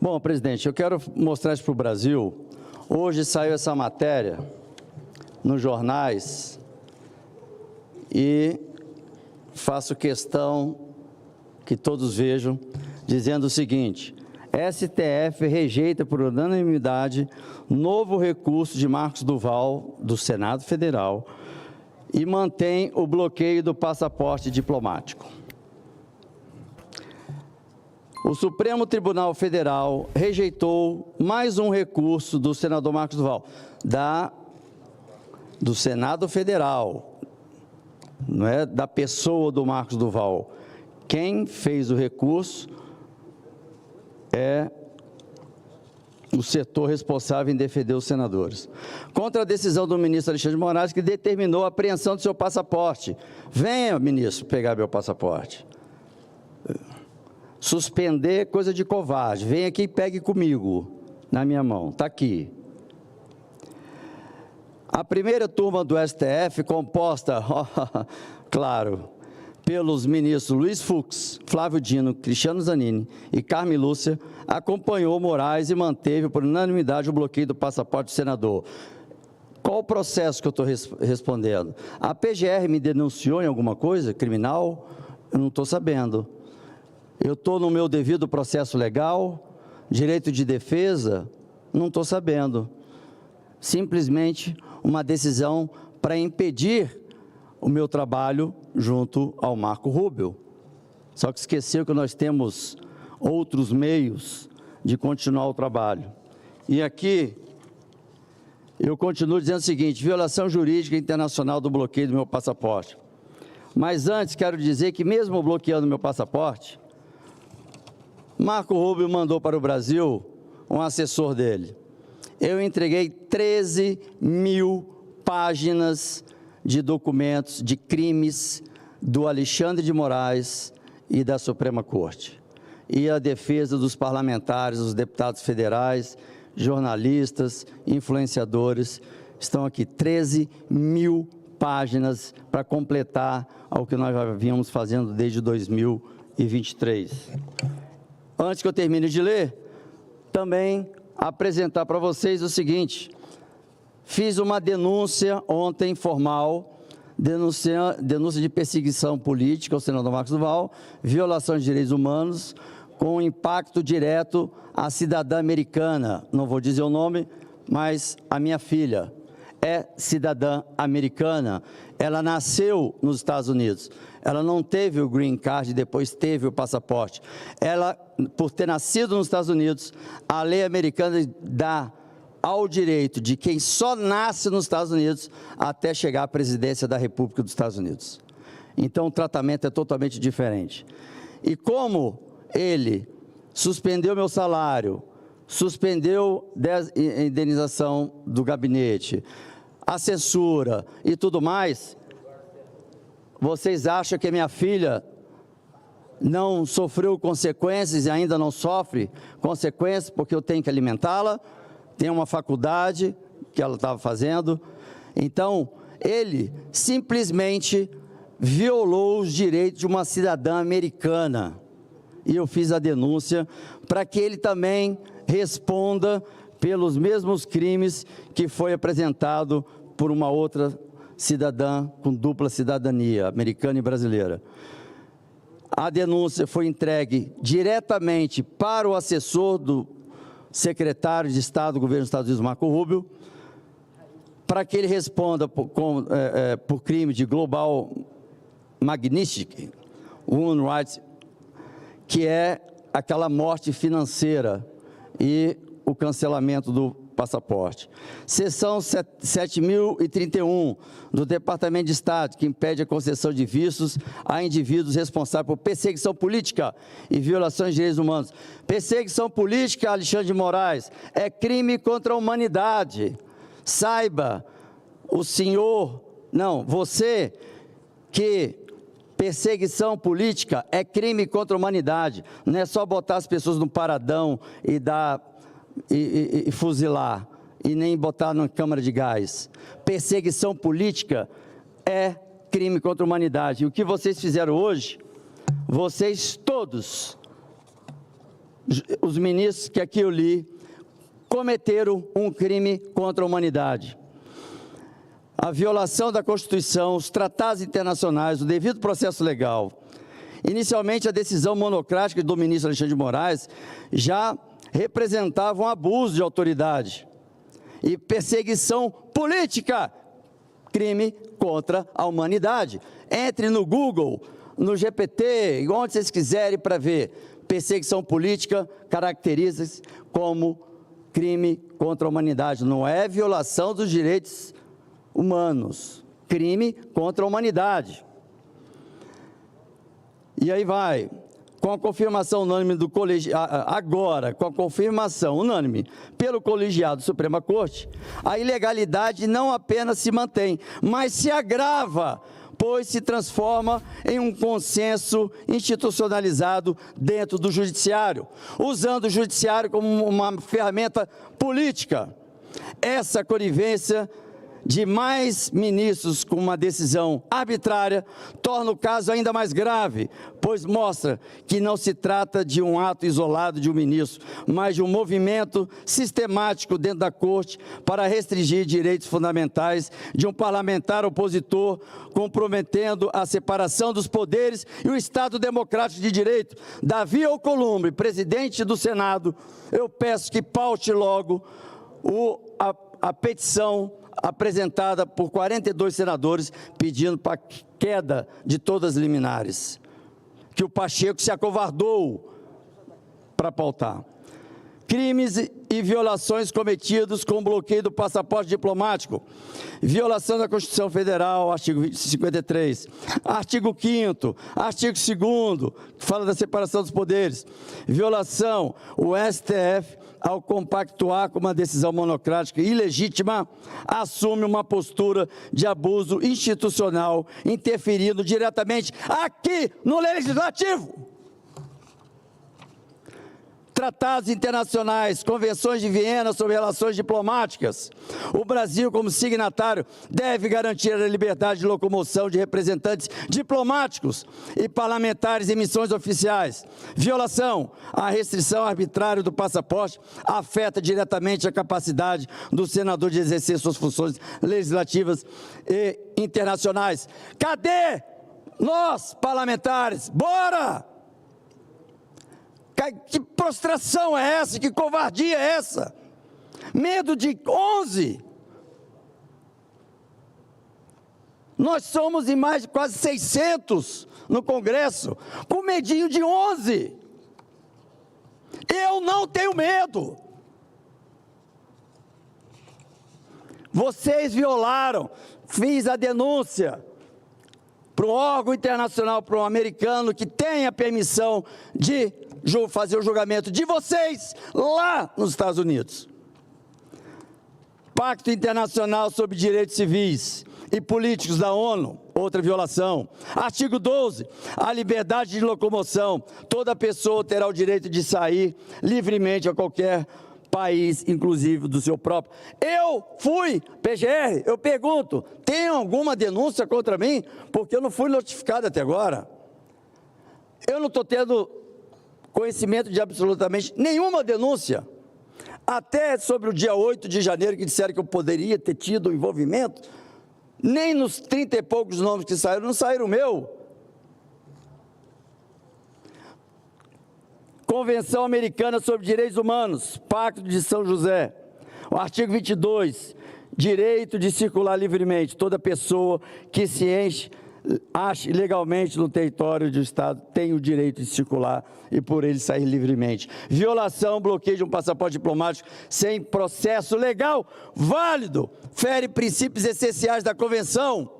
Bom, presidente, eu quero mostrar isso para o Brasil. Hoje saiu essa matéria nos jornais e faço questão que todos vejam, dizendo o seguinte: STF rejeita por unanimidade novo recurso de Marcos Duval, do Senado Federal, e mantém o bloqueio do passaporte diplomático. O Supremo Tribunal Federal rejeitou mais um recurso do senador Marcos Duval, do Senado Federal, não é da pessoa do Marcos Duval. Quem fez o recurso é o setor responsável em defender os senadores. Contra a decisão do ministro Alexandre de Moraes, que determinou a apreensão do seu passaporte. Venha, ministro, pegar meu passaporte. Suspender coisa de covarde. Venha aqui e pegue comigo, na minha mão. Está aqui. A primeira turma do STF, composta, claro, pelos ministros Luiz Fux, Flávio Dino, Cristiano Zanin e Carmen Lúcia, acompanhou Moraes e manteve por unanimidade o bloqueio do passaporte do senador. Qual o processo que eu estou respondendo? A PGR me denunciou em alguma coisa criminal? Eu não estou sabendo. Eu estou no meu devido processo legal, direito de defesa? Não estou sabendo. Simplesmente uma decisão para impedir o meu trabalho junto ao Marco Rubio. Só que esqueceu que nós temos outros meios de continuar o trabalho. E aqui eu continuo dizendo o seguinte: violação jurídica internacional do bloqueio do meu passaporte. Mas antes quero dizer que mesmo bloqueando meu passaporte, Marco Rubio mandou para o Brasil um assessor dele. Eu entreguei 13 mil páginas de documentos de crimes do Alexandre de Moraes e da Suprema Corte. E a defesa dos parlamentares, dos deputados federais, jornalistas, influenciadores, estão aqui 13 mil páginas para completar ao que nós já vínhamos fazendo desde 2023. Antes que eu termine de ler, também apresentar para vocês o seguinte: fiz uma denúncia ontem formal, denúncia de perseguição política ao senador Marcos Duval, violação de direitos humanos, com impacto direto à cidadã americana. Não vou dizer o nome, mas a minha filha é cidadã americana. Ela nasceu nos Estados Unidos. Ela não teve o green card, depois teve o passaporte. Ela, por ter nascido nos Estados Unidos, a lei americana dá ao direito de quem só nasce nos Estados Unidos até chegar à presidência da República dos Estados Unidos. Então, o tratamento é totalmente diferente. E como ele suspendeu meu salário, suspendeu a indenização do gabinete, a censura e tudo mais, vocês acham que minha filha não sofreu consequências e ainda não sofre consequências porque eu tenho que alimentá-la? Tem uma faculdade que ela estava fazendo. Então, ele simplesmente violou os direitos de uma cidadã americana. E eu fiz a denúncia para que ele também responda pelos mesmos crimes que foi apresentado por uma outra cidadã com dupla cidadania, americana e brasileira. A denúncia foi entregue diretamente para o assessor do secretário de Estado do governo dos Estados Unidos, Marco Rubio, para que ele responda por crime de Global Magnitsky Human Rights, que é aquela morte financeira e o cancelamento do passaporte. Seção 7.031 do Departamento de Estado, que impede a concessão de vistos a indivíduos responsáveis por perseguição política e violações de direitos humanos. Perseguição política, Alexandre de Moraes, é crime contra a humanidade. Saiba, o senhor, não, você, que perseguição política é crime contra a humanidade. Não é só botar as pessoas no paradão e fuzilar, e nem botar na câmara de gás. Perseguição política é crime contra a humanidade. E o que vocês fizeram hoje, vocês todos os ministros que aqui eu li cometeram um crime contra a humanidade. A violação da Constituição, os tratados internacionais, o devido processo legal. Inicialmente, a decisão monocrática do ministro Alexandre de Moraes já representava um abuso de autoridade e perseguição política, crime contra a humanidade. Entre no Google, no GPT, onde vocês quiserem para ver. Perseguição política caracteriza-se como crime contra a humanidade. Não é violação dos direitos humanos, crime contra a humanidade. E aí vai, com a confirmação unânime do colegiado, agora, com a confirmação unânime pelo colegiado da Suprema Corte, a ilegalidade não apenas se mantém, mas se agrava, pois se transforma em um consenso institucionalizado dentro do judiciário, usando o judiciário como uma ferramenta política. Essa conivência de mais ministros com uma decisão arbitrária torna o caso ainda mais grave, pois mostra que não se trata de um ato isolado de um ministro, mas de um movimento sistemático dentro da Corte para restringir direitos fundamentais de um parlamentar opositor, comprometendo a separação dos poderes e o Estado democrático de direito. Davi Alcolumbre, presidente do Senado, eu peço que paute logo a petição apresentada por 42 senadores pedindo para a queda de todas as liminares, que o Pacheco se acovardou para pautar. Crimes e violações cometidos com bloqueio do passaporte diplomático, violação da Constituição Federal, artigo 53, artigo 5º, artigo 2º, que fala da separação dos poderes, violação, o STF, ao compactuar com uma decisão monocrática ilegítima, assume uma postura de abuso institucional, interferindo diretamente aqui no Legislativo. Tratados internacionais, convenções de Viena sobre relações diplomáticas. O Brasil, como signatário, deve garantir a liberdade de locomoção de representantes diplomáticos e parlamentares em missões oficiais. Violação, a restrição arbitrária do passaporte afeta diretamente a capacidade do senador de exercer suas funções legislativas e internacionais. Cadê nós, parlamentares? Bora! Que prostração é essa? Que covardia é essa? Medo de 11? Nós somos em mais de quase 600 no Congresso, com medinho de 11. Eu não tenho medo. Vocês violaram, fiz a denúncia para um órgão internacional, para um americano que tem a permissão de fazer o julgamento de vocês lá nos Estados Unidos. Pacto Internacional sobre Direitos Civis e Políticos da ONU, outra violação. Artigo 12, a liberdade de locomoção. Toda pessoa terá o direito de sair livremente a qualquer país, inclusive do seu próprio. Eu fui PGR, eu pergunto, tem alguma denúncia contra mim? Porque eu não fui notificado até agora. Eu não estou tendo conhecimento de absolutamente nenhuma denúncia, até sobre o dia 8 de janeiro, que disseram que eu poderia ter tido envolvimento, nem nos 30 e poucos nomes que saíram, não saíram o meu. Convenção Americana sobre Direitos Humanos, Pacto de São José, o artigo 22, direito de circular livremente, toda pessoa que se ache legalmente no território do Estado tem o direito de circular e por ele sair livremente. Violação, bloqueio de um passaporte diplomático sem processo legal válido, fere princípios essenciais da Convenção.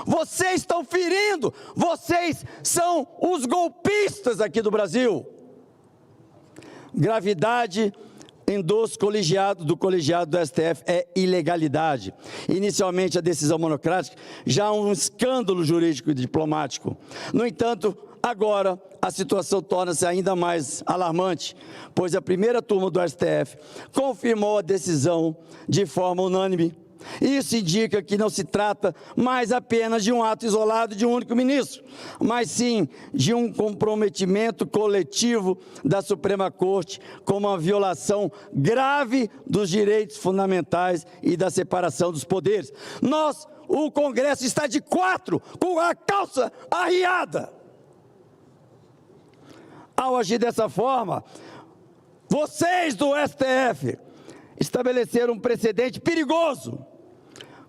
Vocês estão ferindo, vocês são os golpistas aqui do Brasil. Gravidade endosso do colegiado do STF é ilegalidade. Inicialmente, a decisão monocrática já é um escândalo jurídico e diplomático. No entanto, agora a situação torna-se ainda mais alarmante, pois a primeira turma do STF confirmou a decisão de forma unânime Isso indica que não se trata mais apenas de um ato isolado de um único ministro, mas sim de um comprometimento coletivo da Suprema Corte com uma violação grave dos direitos fundamentais e da separação dos poderes. O Congresso está de quatro, com a calça arriada. Ao agir dessa forma, vocês do STF estabeleceram um precedente perigoso.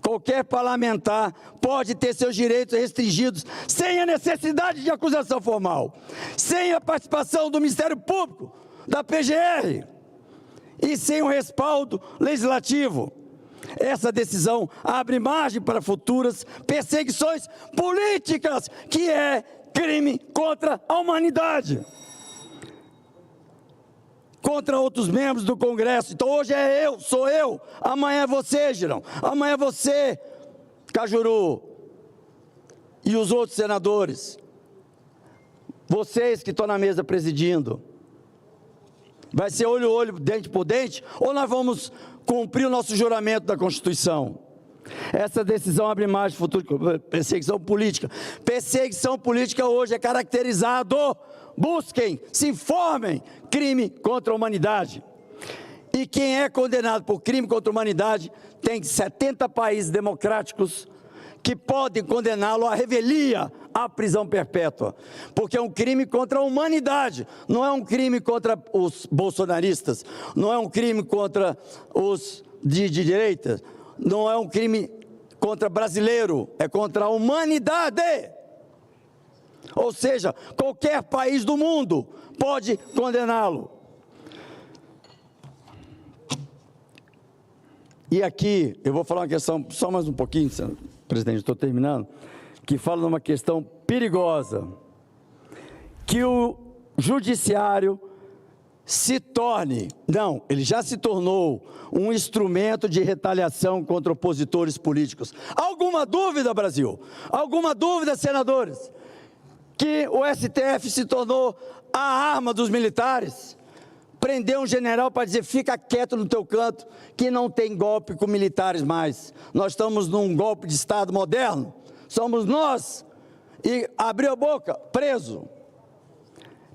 Qualquer parlamentar pode ter seus direitos restringidos sem a necessidade de acusação formal, sem a participação do Ministério Público, da PGR e sem o respaldo legislativo. Essa decisão abre margem para futuras perseguições políticas, que é crime contra a humanidade, contra outros membros do Congresso. Então hoje sou eu, amanhã é você, Girão, amanhã é você, Cajuru, e os outros senadores, vocês que estão na mesa presidindo. Vai ser olho a olho, dente por dente, ou nós vamos cumprir o nosso juramento da Constituição? Essa decisão abre margem de futura perseguição política. Perseguição política hoje é caracterizado, busquem, se informem, crime contra a humanidade. E quem é condenado por crime contra a humanidade tem 70 países democráticos que podem condená-lo à revelia, à prisão perpétua, porque é um crime contra a humanidade, não é um crime contra os bolsonaristas, não é um crime contra os de direita, não é um crime contra brasileiro, é contra a humanidade. Ou seja, qualquer país do mundo pode condená-lo. E aqui, eu vou falar uma questão, só mais um pouquinho, presidente, estou terminando, que fala de uma questão perigosa, que o judiciário se torne, não, ele já se tornou um instrumento de retaliação contra opositores políticos. Alguma dúvida, Brasil? Alguma dúvida, senadores? Que o STF se tornou a arma dos militares? Prender um general para dizer, fica quieto no teu canto, que não tem golpe com militares mais. Nós estamos num golpe de Estado moderno, somos nós, e abriu a boca, preso.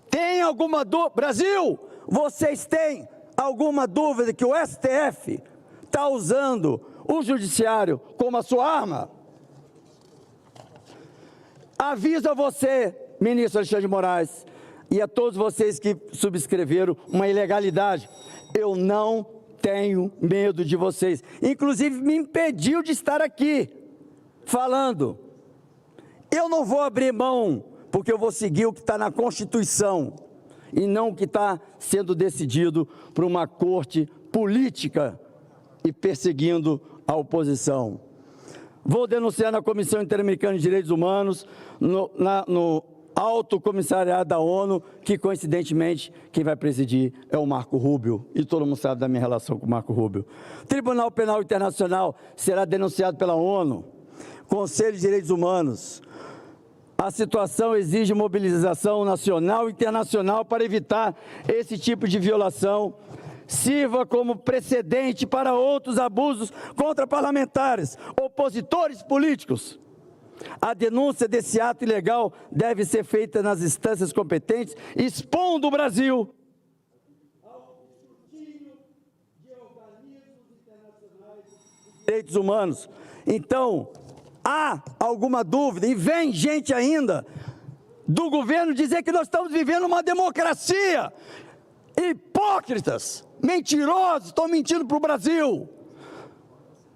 Tem alguma dúvida? Brasil, vocês têm alguma dúvida que o STF está usando o judiciário como a sua arma? Aviso a você, ministro Alexandre de Moraes, e a todos vocês que subscreveram uma ilegalidade, eu não tenho medo de vocês. Inclusive, me impediu de estar aqui falando. Eu não vou abrir mão, porque eu vou seguir o que está na Constituição e não o que está sendo decidido por uma corte política e perseguindo a oposição. Vou denunciar na Comissão Interamericana de Direitos Humanos, no Alto Comissariado da ONU, que coincidentemente quem vai presidir é o Marco Rubio, e todo mundo sabe da minha relação com o Marco Rubio. Tribunal Penal Internacional será denunciado pela ONU, Conselho de Direitos Humanos. A situação exige mobilização nacional e internacional para evitar esse tipo de violação. Sirva como precedente para outros abusos contra parlamentares, opositores políticos. A denúncia desse ato ilegal deve ser feita nas instâncias competentes, expondo o Brasil ao escrutínio de organismos internacionais de direitos humanos. Então, há alguma dúvida, e vem gente ainda do governo dizer que nós estamos vivendo uma democracia. Hipócritas, mentirosos, estão mentindo para o Brasil.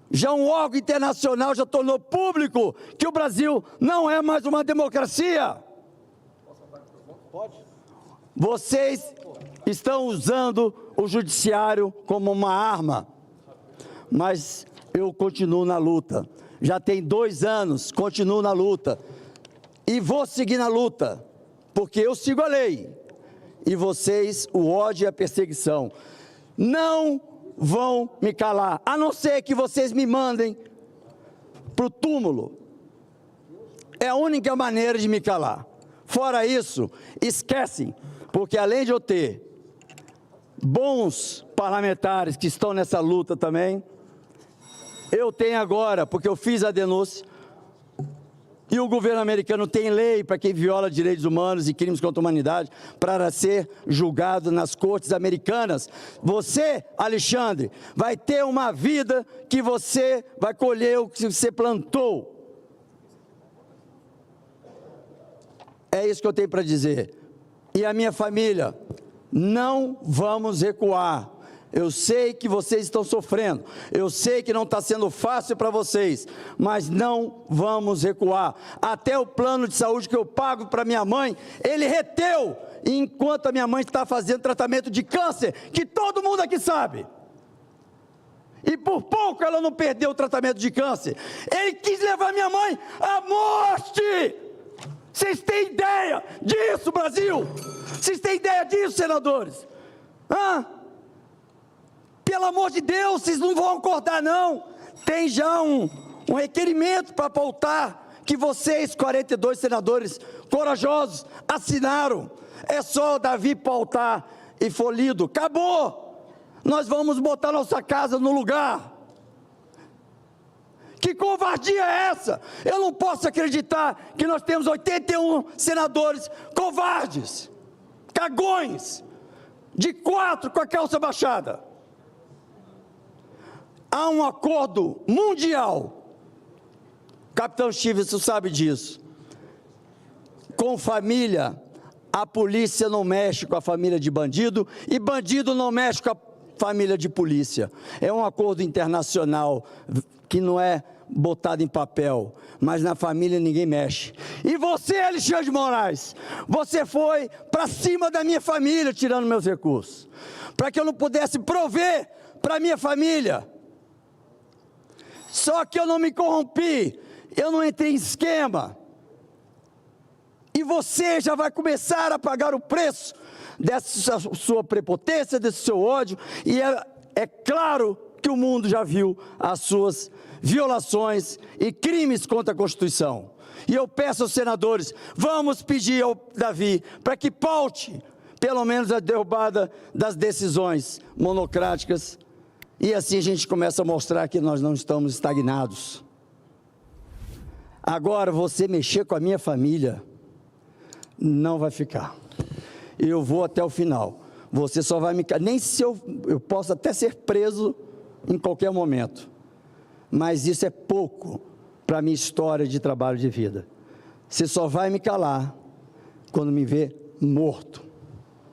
Já um órgão internacional já tornou público que o Brasil não é mais uma democracia. Vocês estão usando o judiciário como uma arma, mas eu continuo na luta. Já tem 2 anos, continuo na luta. E vou seguir na luta, porque eu sigo a lei. E vocês, o ódio e a perseguição, não vão me calar, a não ser que vocês me mandem para o túmulo. É a única maneira de me calar. Fora isso, esquecem, porque além de eu ter bons parlamentares que estão nessa luta também, Eu tenho agora, porque eu fiz a denúncia, e o governo americano tem lei para quem viola direitos humanos e crimes contra a humanidade para ser julgado nas cortes americanas. Você, Alexandre, vai ter uma vida que você vai colher o que você plantou. É isso que eu tenho para dizer. E a minha família, não vamos recuar. Eu sei que vocês estão sofrendo, eu sei que não está sendo fácil para vocês, mas não vamos recuar. Até o plano de saúde que eu pago para minha mãe, ele reteu, enquanto a minha mãe está fazendo tratamento de câncer, que todo mundo aqui sabe. E por pouco ela não perdeu o tratamento de câncer. Ele quis levar minha mãe à morte. Vocês têm ideia disso, Brasil? Vocês têm ideia disso, senadores? Pelo amor de Deus, vocês não vão acordar, não. Tem já um requerimento para pautar, que vocês, 42 senadores corajosos, assinaram. É só Davi pautar e for lido. Acabou. Nós vamos botar nossa casa no lugar. Que covardia é essa? Eu não posso acreditar que nós temos 81 senadores covardes, cagões, de 4 com a calça baixada. Há um acordo mundial, Capitão Stevenson sabe disso, com família. A polícia não mexe com a família de bandido e bandido não mexe com a família de polícia. É um acordo internacional que não é botado em papel, mas na família ninguém mexe. E você, Alexandre de Moraes, você foi para cima da minha família, tirando meus recursos, para que eu não pudesse prover para minha família. Só que eu não me corrompi, eu não entrei em esquema. E você já vai começar a pagar o preço dessa sua prepotência, desse seu ódio, e é claro que o mundo já viu as suas violações e crimes contra a Constituição. E eu peço aos senadores, vamos pedir ao Davi para que paute, pelo menos, a derrubada das decisões monocráticas, e assim a gente começa a mostrar que nós não estamos estagnados. Agora, você mexer com a minha família, não vai ficar. Eu vou até o final. Você só vai me... Nem se eu posso até ser preso em qualquer momento. Mas isso é pouco para a minha história de trabalho de vida. Você só vai me calar quando me ver morto.